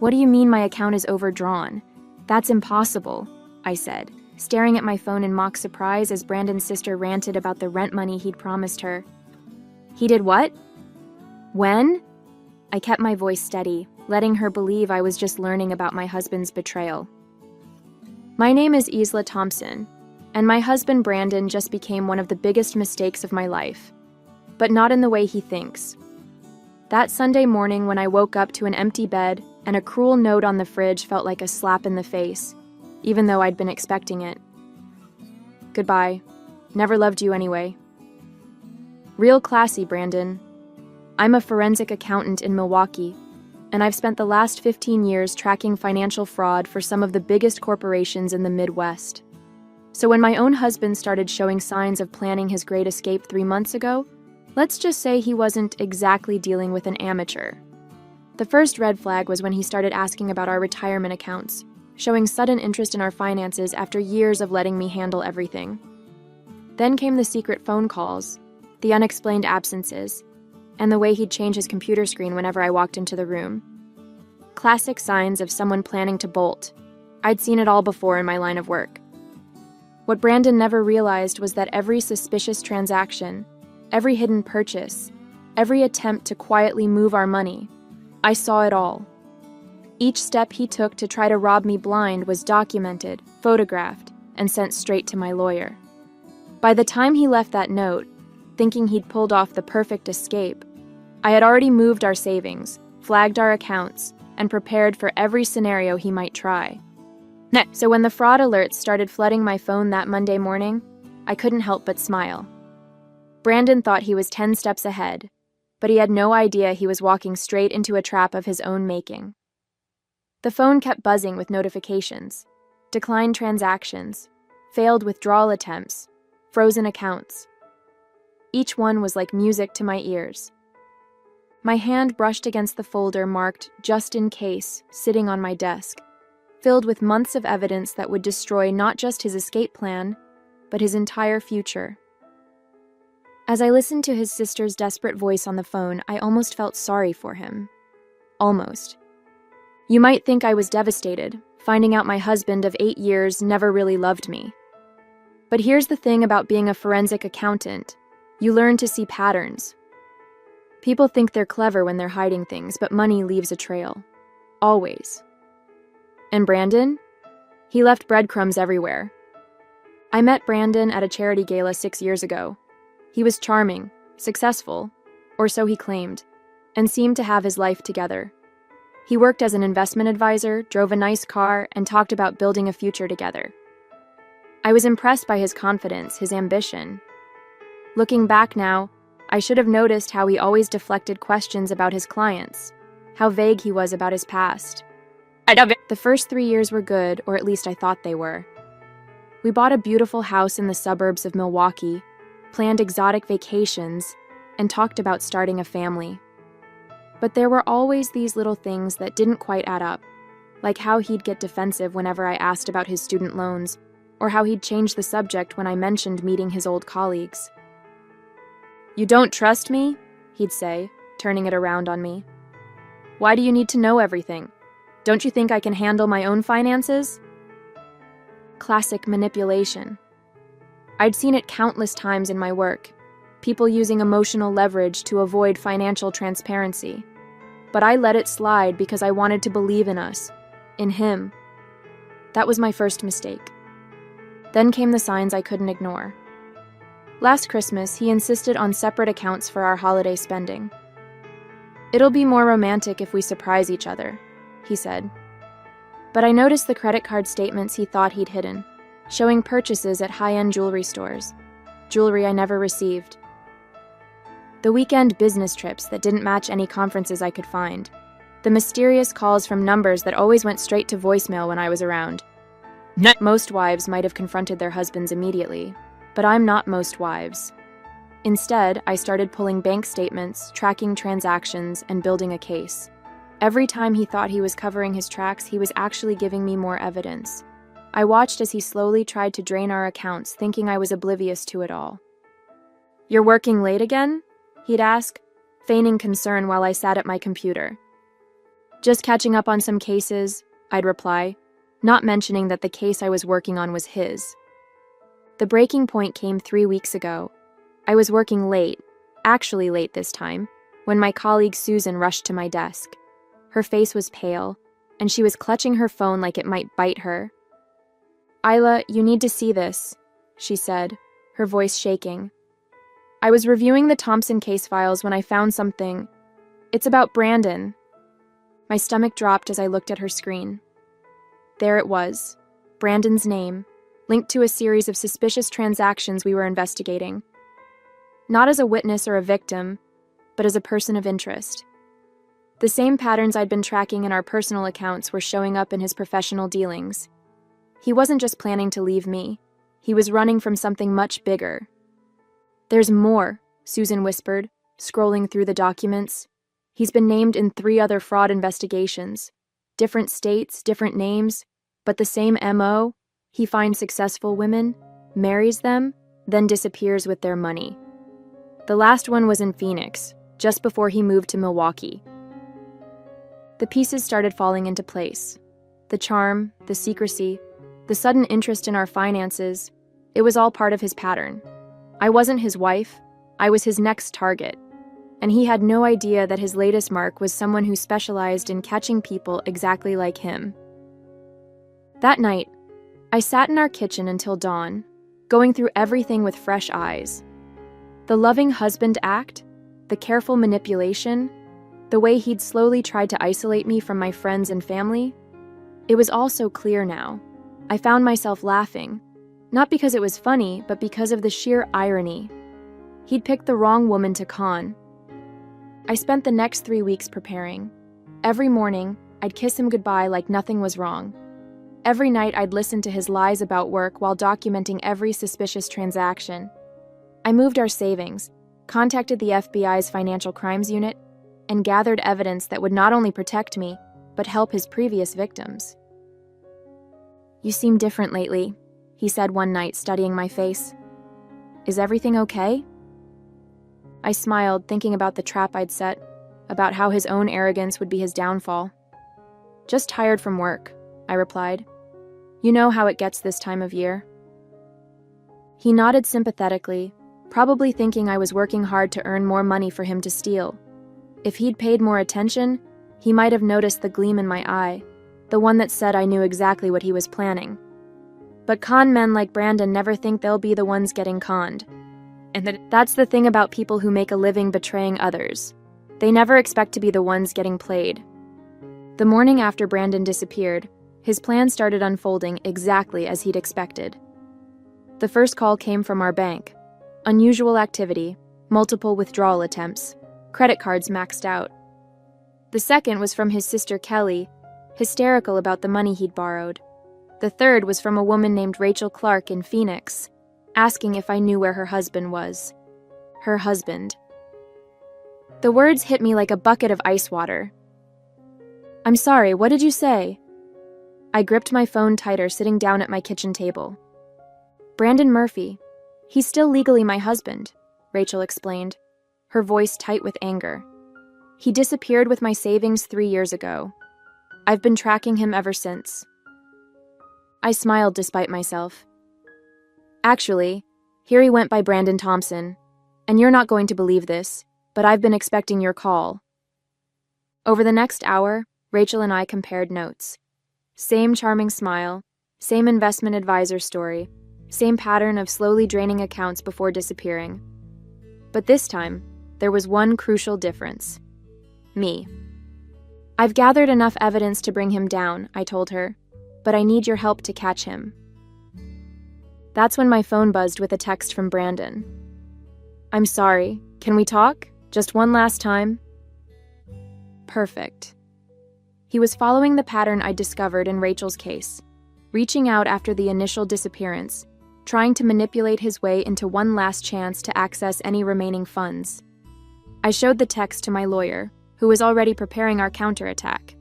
What do you mean my account is overdrawn? That's impossible, I said, staring at my phone in mock surprise as Brandon's sister ranted about the rent money he'd promised her. He did what? When? I kept my voice steady, letting her believe I was just learning about my husband's betrayal. My name is Isla Thompson, and my husband Brandon just became one of the biggest mistakes of my life. But not in the way he thinks. That Sunday morning when I woke up to an empty bed and a cruel note on the fridge felt like a slap in the face, even though I'd been expecting it. Goodbye. Never loved you anyway. Real classy, Brandon. I'm a forensic accountant in Milwaukee, and I've spent the last 15 years tracking financial fraud for some of the biggest corporations in the Midwest. So when my own husband started showing signs of planning his great escape 3 months ago, let's just say he wasn't exactly dealing with an amateur. The first red flag was when he started asking about our retirement accounts, showing sudden interest in our finances after years of letting me handle everything. Then came the secret phone calls, the unexplained absences, and the way he'd change his computer screen whenever I walked into the room. Classic signs of someone planning to bolt. I'd seen it all before in my line of work. What Brandon never realized was that every suspicious transaction, every hidden purchase, every attempt to quietly move our money, I saw it all. Each step he took to try to rob me blind was documented, photographed, and sent straight to my lawyer. By the time he left that note, thinking he'd pulled off the perfect escape, I had already moved our savings, flagged our accounts, and prepared for every scenario he might try. So when the fraud alerts started flooding my phone that Monday morning, I couldn't help but smile. Brandon thought he was 10 steps ahead, but he had no idea he was walking straight into a trap of his own making. The phone kept buzzing with notifications, declined transactions, failed withdrawal attempts, frozen accounts. Each one was like music to my ears. My hand brushed against the folder marked "Just in Case" sitting on my desk, filled with months of evidence that would destroy not just his escape plan, but his entire future. As I listened to his sister's desperate voice on the phone, I almost felt sorry for him. Almost. You might think I was devastated, finding out my husband of 8 years never really loved me. But here's the thing about being a forensic accountant. You learn to see patterns. People think they're clever when they're hiding things, but money leaves a trail. Always. And Brandon? He left breadcrumbs everywhere. I met Brandon at a charity gala 6 years ago. He was charming, successful, or so he claimed, and seemed to have his life together. He worked as an investment advisor, drove a nice car, and talked about building a future together. I was impressed by his confidence, his ambition. Looking back now, I should have noticed how he always deflected questions about his clients, how vague he was about his past. The first 3 years were good, or at least I thought they were. We bought a beautiful house in the suburbs of Milwaukee, planned exotic vacations, and talked about starting a family. But there were always these little things that didn't quite add up, like how he'd get defensive whenever I asked about his student loans, or how he'd change the subject when I mentioned meeting his old colleagues. "You don't trust me?" he'd say, turning it around on me. "Why do you need to know everything? Don't you think I can handle my own finances?" Classic manipulation. I'd seen it countless times in my work, people using emotional leverage to avoid financial transparency. But I let it slide because I wanted to believe in us, in him. That was my first mistake. Then came the signs I couldn't ignore. Last Christmas, he insisted on separate accounts for our holiday spending. "It'll be more romantic if we surprise each other," he said. But I noticed the credit card statements he thought he'd hidden, showing purchases at high-end jewelry stores, jewelry I never received. The weekend business trips that didn't match any conferences I could find. The mysterious calls from numbers that always went straight to voicemail when I was around. Most wives might have confronted their husbands immediately, but I'm not most wives. Instead, I started pulling bank statements, tracking transactions, and building a case. Every time he thought he was covering his tracks, he was actually giving me more evidence. I watched as he slowly tried to drain our accounts, thinking I was oblivious to it all. "You're working late again?" he'd ask, feigning concern while I sat at my computer. Just catching up on some cases, I'd reply, not mentioning that the case I was working on was his. The breaking point came 3 weeks ago. I was working late, actually late this time, when my colleague Susan rushed to my desk. Her face was pale, and she was clutching her phone like it might bite her. "Isla, you need to see this," she said, her voice shaking. "I was reviewing the Thompson case files when I found something. It's about Brandon." My stomach dropped as I looked at her screen. There it was, Brandon's name, linked to a series of suspicious transactions we were investigating. Not as a witness or a victim, but as a person of interest. The same patterns I'd been tracking in our personal accounts were showing up in his professional dealings. He wasn't just planning to leave me. He was running from something much bigger. "There's more," Susan whispered, scrolling through the documents. "He's been named in 3 other fraud investigations. Different states, different names, but the same MO. He finds successful women, marries them, then disappears with their money. The last one was in Phoenix, just before he moved to Milwaukee." The pieces started falling into place. The charm, the secrecy, the sudden interest in our finances, it was all part of his pattern. I wasn't his wife, I was his next target. And he had no idea that his latest mark was someone who specialized in catching people exactly like him. That night, I sat in our kitchen until dawn, going through everything with fresh eyes. The loving husband act, the careful manipulation, the way he'd slowly tried to isolate me from my friends and family. It was all so clear now. I found myself laughing, not because it was funny, but because of the sheer irony. He'd picked the wrong woman to con. I spent the next 3 weeks preparing. Every morning, I'd kiss him goodbye like nothing was wrong. Every night, I'd listen to his lies about work while documenting every suspicious transaction. I moved our savings, contacted the FBI's Financial Crimes Unit, and gathered evidence that would not only protect me, but help his previous victims. "You seem different lately," he said one night, studying my face. "Is everything okay?" I smiled, thinking about the trap I'd set, about how his own arrogance would be his downfall. "Just tired from work," I replied. "You know how it gets this time of year." He nodded sympathetically, probably thinking I was working hard to earn more money for him to steal. If he'd paid more attention, he might have noticed the gleam in my eye, the one that said I knew exactly what he was planning. But con men like Brandon never think they'll be the ones getting conned. And that's the thing about people who make a living betraying others. They never expect to be the ones getting played. The morning after Brandon disappeared, his plan started unfolding exactly as he'd expected. The first call came from our bank. Unusual activity, multiple withdrawal attempts, credit cards maxed out. The second was from his sister Kelly, hysterical about the money he'd borrowed. The third was from a woman named Rachel Clark in Phoenix, asking if I knew where her husband was. Her husband. The words hit me like a bucket of ice water. "I'm sorry, what did you say?" I gripped my phone tighter, sitting down at my kitchen table. "Brandon Murphy. He's still legally my husband," Rachel explained, her voice tight with anger. "He disappeared with my savings 3 years ago. I've been tracking him ever since." I smiled despite myself. "Actually, here he went by Brandon Thompson. And you're not going to believe this, but I've been expecting your call." Over the next hour, Rachel and I compared notes. Same charming smile, same investment advisor story, same pattern of slowly draining accounts before disappearing. But this time, there was one crucial difference. Me. "I've gathered enough evidence to bring him down," I told her, "but I need your help to catch him." That's when my phone buzzed with a text from Brandon. "I'm sorry, can we talk? Just one last time?" Perfect. He was following the pattern I discovered in Rachel's case, reaching out after the initial disappearance, trying to manipulate his way into one last chance to access any remaining funds. I showed the text to my lawyer, who was already preparing our counterattack.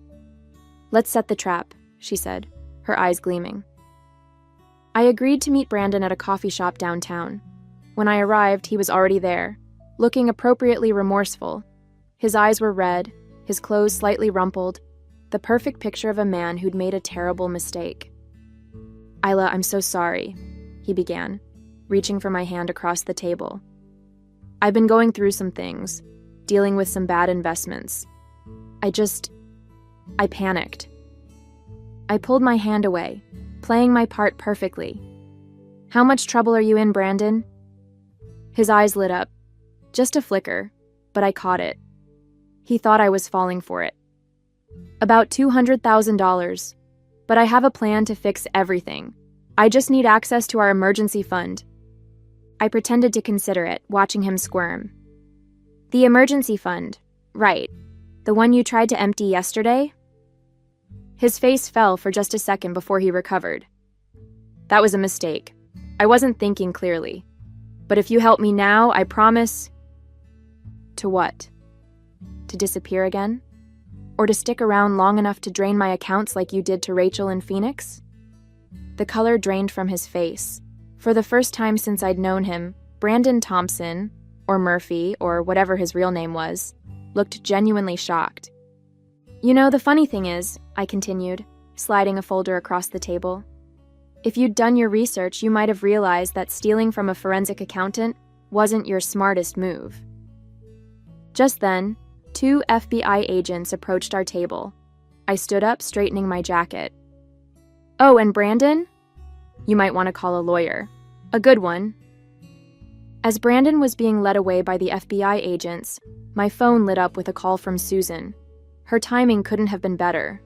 "Let's set the trap," she said, her eyes gleaming. I agreed to meet Brandon at a coffee shop downtown. When I arrived, he was already there, looking appropriately remorseful. His eyes were red, his clothes slightly rumpled, the perfect picture of a man who'd made a terrible mistake. "Isla, I'm so sorry," he began, reaching for my hand across the table. "I've been going through some things, dealing with some bad investments. I panicked." I pulled my hand away, playing my part perfectly. "How much trouble are you in, Brandon?" His eyes lit up. Just a flicker, but I caught it. He thought I was falling for it. "About $200,000, but I have a plan to fix everything. I just need access to our emergency fund." I pretended to consider it, watching him squirm. "The emergency fund, right. The one you tried to empty yesterday?" His face fell for just a second before he recovered. "That was a mistake. I wasn't thinking clearly. But if you help me now, I promise—" To what? To disappear again? Or to stick around long enough to drain my accounts like you did to Rachel in Phoenix? The color drained from his face. For the first time since I'd known him, Brandon Thompson, or Murphy, or whatever his real name was, looked genuinely shocked. "You know, the funny thing is," I continued, sliding a folder across the table, "if you'd done your research, you might have realized that stealing from a forensic accountant wasn't your smartest move." Just then, 2 FBI agents approached our table. I stood up, straightening my jacket. "Oh, and Brandon? You might want to call a lawyer. A good one." As Brandon was being led away by the FBI agents, my phone lit up with a call from Susan. Her timing couldn't have been better.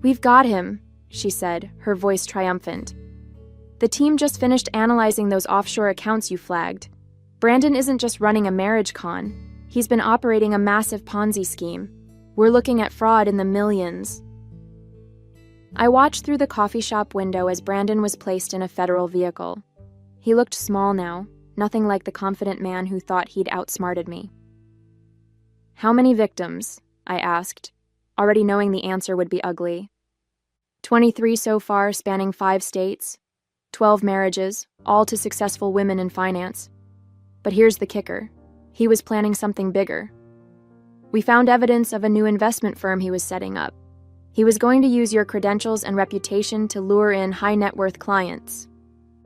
"We've got him," she said, her voice triumphant. "The team just finished analyzing those offshore accounts you flagged. Brandon isn't just running a marriage con. He's been operating a massive Ponzi scheme. We're looking at fraud in the millions." I watched through the coffee shop window as Brandon was placed in a federal vehicle. He looked small now, nothing like the confident man who thought he'd outsmarted me. "How many victims?" I asked, already knowing the answer would be ugly. 23 so far, spanning 5 states. 12 marriages, all to successful women in finance. But here's the kicker. He was planning something bigger. We found evidence of a new investment firm he was setting up. He was going to use your credentials and reputation to lure in high-net-worth clients.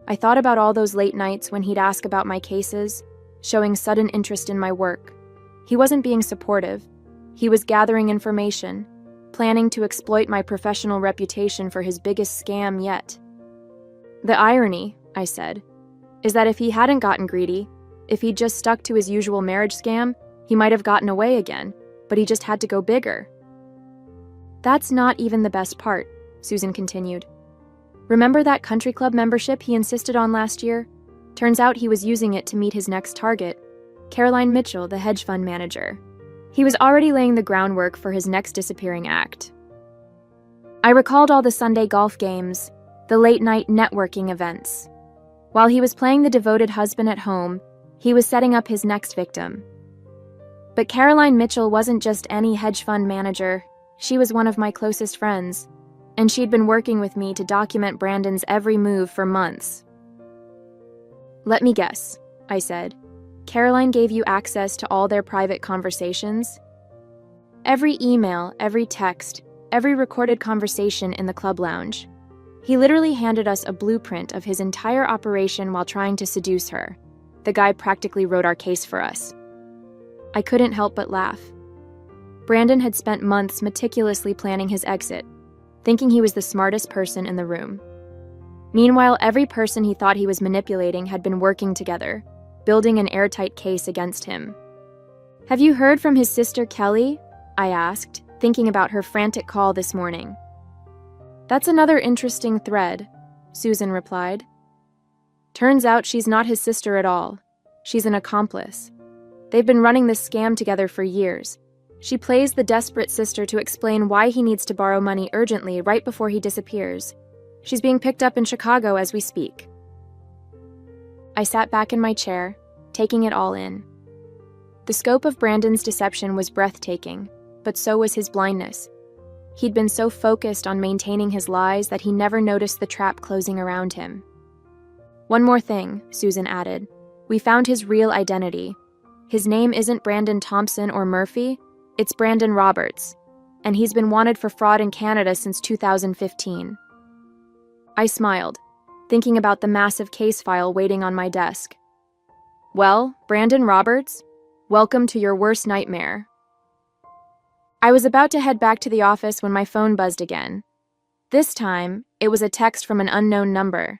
I thought about all those late nights when he'd ask about my cases, showing sudden interest in my work. He wasn't being supportive. He was gathering information, planning to exploit my professional reputation for his biggest scam yet. "The irony," I said, "is that if he hadn't gotten greedy, if he'd just stuck to his usual marriage scam, he might have gotten away again, but he just had to go bigger." "That's not even the best part," Susan continued. "Remember that country club membership he insisted on last year? Turns out he was using it to meet his next target, Caroline Mitchell, the hedge fund manager. He was already laying the groundwork for his next disappearing act." I recalled all the Sunday golf games, the late-night networking events. While he was playing the devoted husband at home, he was setting up his next victim. But Caroline Mitchell wasn't just any hedge fund manager. She was one of my closest friends, and she'd been working with me to document Brandon's every move for months. "Let me guess," I said. "Caroline gave you access to all their private conversations?" "Every email, every text, every recorded conversation in the club lounge. He literally handed us a blueprint of his entire operation while trying to seduce her. The guy practically wrote our case for us." I couldn't help but laugh. Brandon had spent months meticulously planning his exit, thinking he was the smartest person in the room. Meanwhile, every person he thought he was manipulating had been working together, building an airtight case against him. "Have you heard from his sister Kelly?" I asked, thinking about her frantic call this morning. "That's another interesting thread," Susan replied. "Turns out she's not his sister at all. She's an accomplice. They've been running this scam together for years. She plays the desperate sister to explain why he needs to borrow money urgently right before he disappears. She's being picked up in Chicago as we speak." I sat back in my chair, taking it all in. The scope of Brandon's deception was breathtaking, but so was his blindness. He'd been so focused on maintaining his lies that he never noticed the trap closing around him. "One more thing," Susan added. "We found his real identity. His name isn't Brandon Thompson or Murphy, it's Brandon Roberts. and he's been wanted for fraud in Canada since 2015. I smiled, thinking about the massive case file waiting on my desk. Well, Brandon Roberts, welcome to your worst nightmare. I was about to head back to the office when my phone buzzed again. This time, it was a text from an unknown number.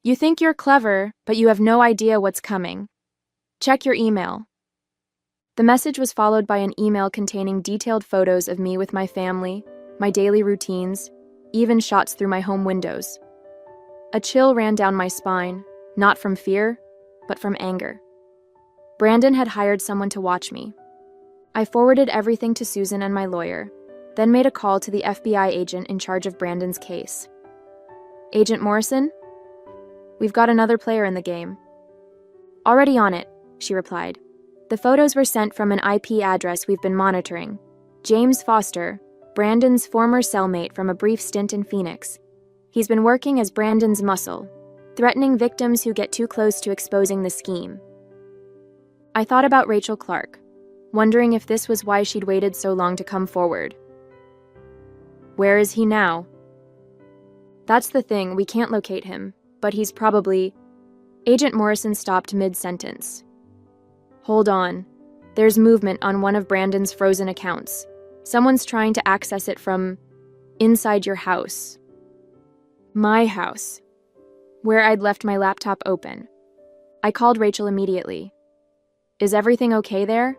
You think you're clever, but you have no idea what's coming. Check your email. The message was followed by an email containing detailed photos of me with my family, my daily routines, even shots through my home windows. A chill ran down my spine, not from fear, but from anger. Brandon had hired someone to watch me. I forwarded everything to Susan and my lawyer, then made a call to the FBI agent in charge of Brandon's case. Agent Morrison? We've got another player in the game. Already on it, she replied. The photos were sent from an IP address we've been monitoring. James Foster, Brandon's former cellmate from a brief stint in Phoenix. He's been working as Brandon's muscle, threatening victims who get too close to exposing the scheme. I thought about Rachel Clark, wondering if this was why she'd waited so long to come forward. Where is he now? That's the thing, we can't locate him, but he's probably... Agent Morrison stopped mid-sentence. Hold on. There's movement on one of Brandon's frozen accounts. Someone's trying to access it from inside your house. My house. Where I'd left my laptop open. I called Rachel immediately. Is everything okay there?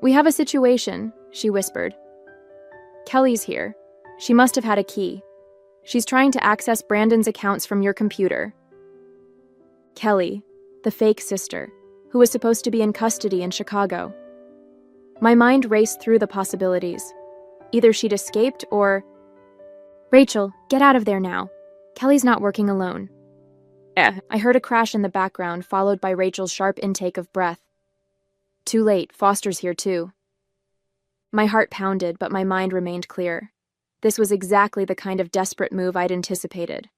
We have a situation, she whispered. Kelly's here. She must have had a key. She's trying to access Brandon's accounts from your computer. Kelly, the fake sister, who was supposed to be in custody in Chicago. My mind raced through the possibilities. Either she'd escaped or... Rachel, get out of there now. Kelly's not working alone. I heard a crash in the background, followed by Rachel's sharp intake of breath. Too late, Foster's here too. My heart pounded, but my mind remained clear. This was exactly the kind of desperate move I'd anticipated.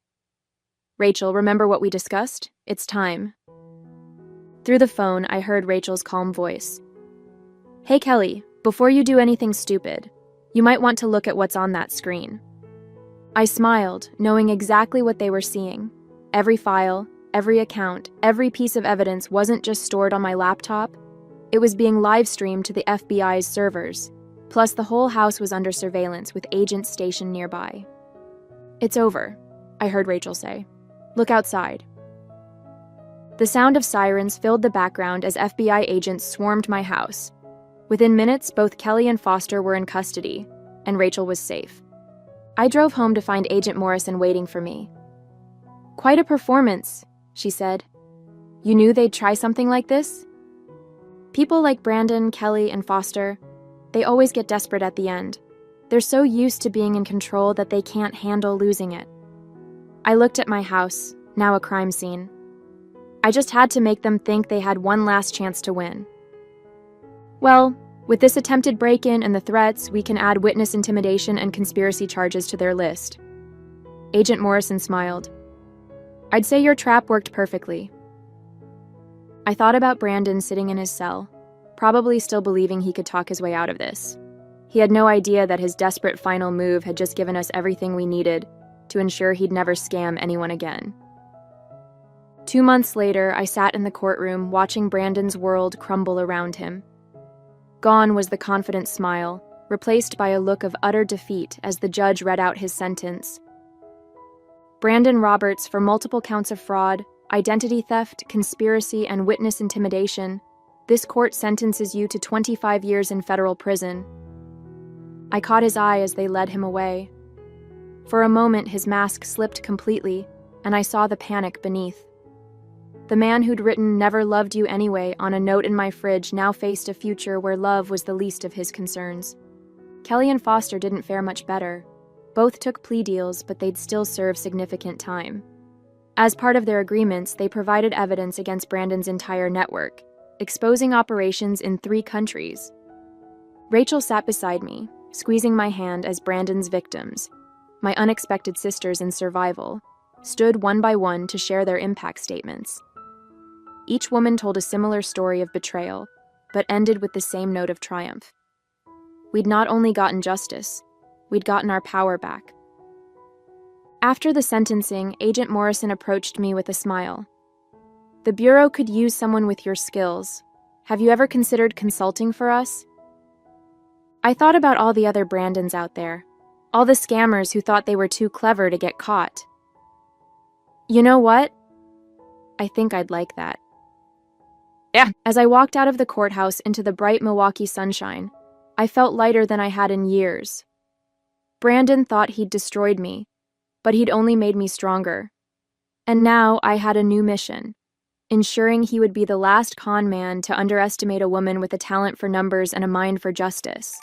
Rachel, remember what we discussed? It's time. Through the phone, I heard Rachel's calm voice. Hey Kelly, before you do anything stupid, you might want to look at what's on that screen. I smiled, knowing exactly what they were seeing. Every file, every account, every piece of evidence wasn't just stored on my laptop. It was being live-streamed to the FBI's servers. Plus, the whole house was under surveillance with agents stationed nearby. It's over, I heard Rachel say. Look outside. The sound of sirens filled the background as FBI agents swarmed my house. Within minutes, both Kelly and Foster were in custody, and Rachel was safe. I drove home to find Agent Morrison waiting for me. Quite a performance, she said. You knew they'd try something like this? People like Brandon, Kelly, and Foster, they always get desperate at the end. They're so used to being in control that they can't handle losing it. I looked at my house, now a crime scene. I just had to make them think they had one last chance to win. Well, with this attempted break-in and the threats, we can add witness intimidation and conspiracy charges to their list. Agent Morrison smiled. I'd say your trap worked perfectly. I thought about Brandon sitting in his cell, probably still believing he could talk his way out of this. He had no idea that his desperate final move had just given us everything we needed to ensure he'd never scam anyone again. 2 months later, I sat in the courtroom watching Brandon's world crumble around him. Gone was the confident smile, replaced by a look of utter defeat as the judge read out his sentence. Brandon Roberts, for multiple counts of fraud, identity theft, conspiracy, and witness intimidation, this court sentences you to 25 years in federal prison. I caught his eye as they led him away. For a moment, his mask slipped completely, and I saw the panic beneath. The man who'd written "Never loved you anyway" on a note in my fridge now faced a future where love was the least of his concerns. Kelly and Foster didn't fare much better. Both took plea deals, but they'd still serve significant time. As part of their agreements, they provided evidence against Brandon's entire network, exposing operations in 3 countries. Rachel sat beside me, squeezing my hand as Brandon's victims, my unexpected sisters in survival, stood one by one to share their impact statements. Each woman told a similar story of betrayal, but ended with the same note of triumph. We'd not only gotten justice, we'd gotten our power back. After the sentencing, Agent Morrison approached me with a smile. "The Bureau could use someone with your skills. Have you ever considered consulting for us?" I thought about all the other Brandons out there, all the scammers who thought they were too clever to get caught. You know what? I think I'd like that. Yeah. As I walked out of the courthouse into the bright Milwaukee sunshine, I felt lighter than I had in years. Brandon thought he'd destroyed me, but he'd only made me stronger. And now I had a new mission, ensuring he would be the last con man to underestimate a woman with a talent for numbers and a mind for justice.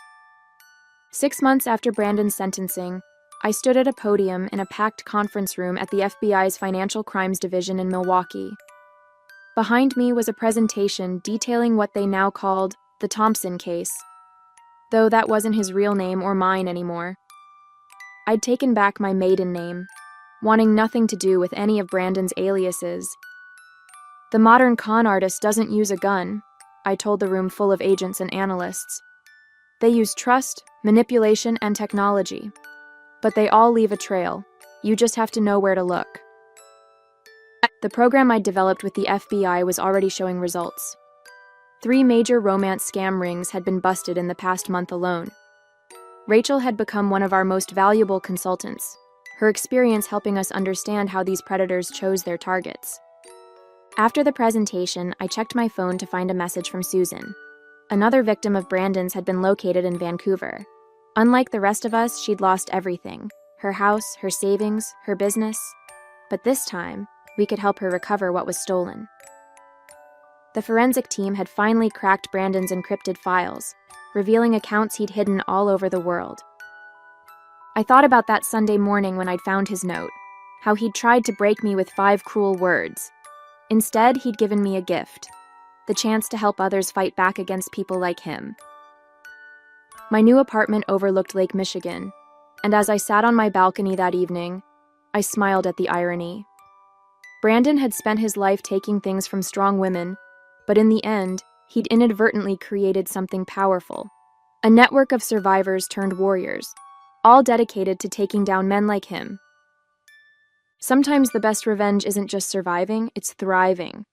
6 months after Brandon's sentencing, I stood at a podium in a packed conference room at the FBI's Financial Crimes Division in Milwaukee. Behind me was a presentation detailing what they now called the Thompson case, though that wasn't his real name or mine anymore. I'd taken back my maiden name, wanting nothing to do with any of Brandon's aliases. The modern con artist doesn't use a gun, I told the room full of agents and analysts. They use trust, manipulation, and technology. But they all leave a trail. You just have to know where to look. The program I'd developed with the FBI was already showing results. 3 major romance scam rings had been busted in the past month alone. Rachel had become one of our most valuable consultants, her experience helping us understand how these predators chose their targets. After the presentation, I checked my phone to find a message from Susan. Another victim of Brandon's had been located in Vancouver. Unlike the rest of us, she'd lost everything: her house, her savings, her business. But this time, we could help her recover what was stolen. The forensic team had finally cracked Brandon's encrypted files, revealing accounts he'd hidden all over the world. I thought about that Sunday morning when I'd found his note, how he'd tried to break me with 5 cruel words. Instead, he'd given me a gift: the chance to help others fight back against people like him. My new apartment overlooked Lake Michigan, and as I sat on my balcony that evening, I smiled at the irony. Brandon had spent his life taking things from strong women, but in the end, he'd inadvertently created something powerful: a network of survivors turned warriors, all dedicated to taking down men like him. Sometimes the best revenge isn't just surviving, it's thriving.